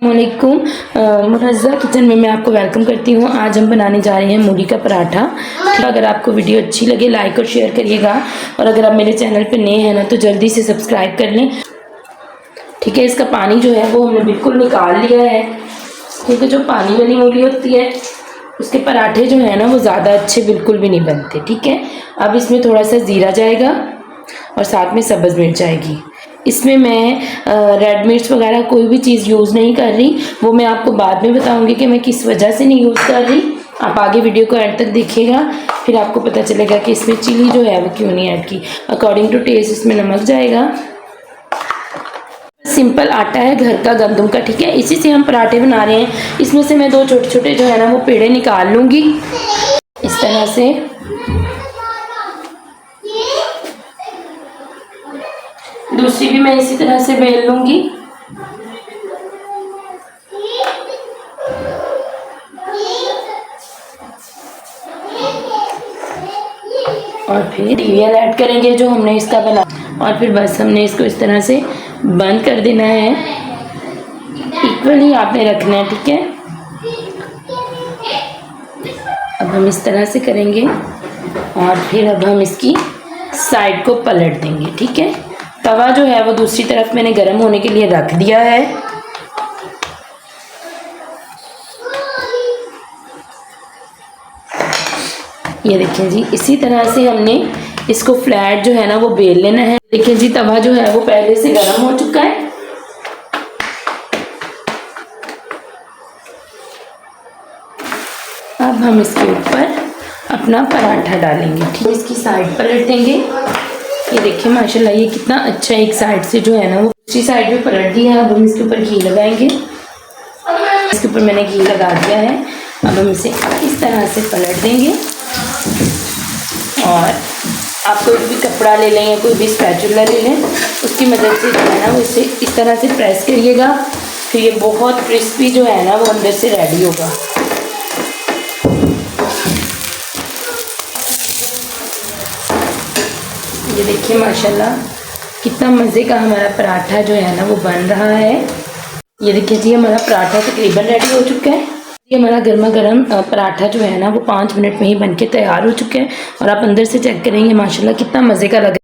वालेकुम, मुनज़्ज़ा किचन में मैं आपको वेलकम करती हूँ। आज हम बनाने जा रहे हैं मूली का पराठा। अगर आपको वीडियो अच्छी लगे लाइक और शेयर करिएगा, और अगर आप मेरे चैनल पे नए हैं ना तो जल्दी से सब्सक्राइब कर लें। ठीक है, इसका पानी जो है वो हमने बिल्कुल निकाल लिया है, क्योंकि जो पानी वाली मूली होती है उसके पराठे जो है ना वो ज़्यादा अच्छे बिल्कुल भी नहीं बनते। ठीक है, अब इसमें थोड़ा सा ज़ीरा जाएगा और साथ में सब्ज़ मिर्च जाएगी। इसमें मैं रेड मिर्च वगैरह कोई भी चीज़ यूज़ नहीं कर रही, वो मैं आपको बाद में बताऊंगी कि मैं किस वजह से नहीं यूज़ कर रही। आप आगे वीडियो को एंड तक देखिएगा, फिर आपको पता चलेगा कि इसमें चिली जो है वो क्यों नहीं ऐड की। अकॉर्डिंग टू टेस्ट इसमें नमक जाएगा। सिंपल आटा है घर का गंदम का। ठीक है, इसी से हम पराठे बना रहे हैं। इसमें से मैं दो छोटे छोटे जो है ना वो पेड़े निकाल लूँगी इस तरह से। दूसरी भी मैं इसी तरह से बेल लूँगी। और फिर डिवियल ऐड करेंगे जो हमने इसका बना, और फिर बस हमने इसको इस तरह से बंद कर देना है। इक्वली आपने रखना है। ठीक है, अब हम इस तरह से करेंगे और फिर अब हम इसकी साइड को पलट देंगे। ठीक है, तवा जो है वो दूसरी तरफ मैंने गर्म होने के लिए रख दिया है। ये देखिए जी, इसी तरह से हमने इसको फ्लैट जो है ना वो बेल लेना है। देखिए जी, तवा जो है वो पहले से गर्म हो चुका है। अब हम इसके ऊपर अपना पराठा डालेंगे। ठीक है, इसकी साइड पलट देंगे। ये देखिए माशाल्लाह, ये कितना अच्छा एक साइड से जो है ना वो दूसरी साइड में पलट दिया है। अब हम इसके ऊपर घी लगाएंगे। इसके ऊपर मैंने घी लगा दिया है। अब हम इसे इस तरह से पलट देंगे, और आप कोई भी कपड़ा ले लें या कोई भी स्पैचुला ले लें, उसकी मदद से जो है ना वो इसे इस तरह से प्रेस करिएगा। फिर ये बहुत क्रिस्पी जो है ना वो अंदर से रेडी होगा। ये देखिए माशाल्लाह कितना मज़े का हमारा पराठा जो है ना वो बन रहा है। ये देखिए जी, हमारा पराठा तकरीबन रेडी हो चुका है। ये हमारा गर्मा गर्म पराठा जो है ना वो 5 मिनट में ही बनके तैयार हो चुका है, और आप अंदर से चेक करेंगे माशाल्लाह कितना मज़े का लग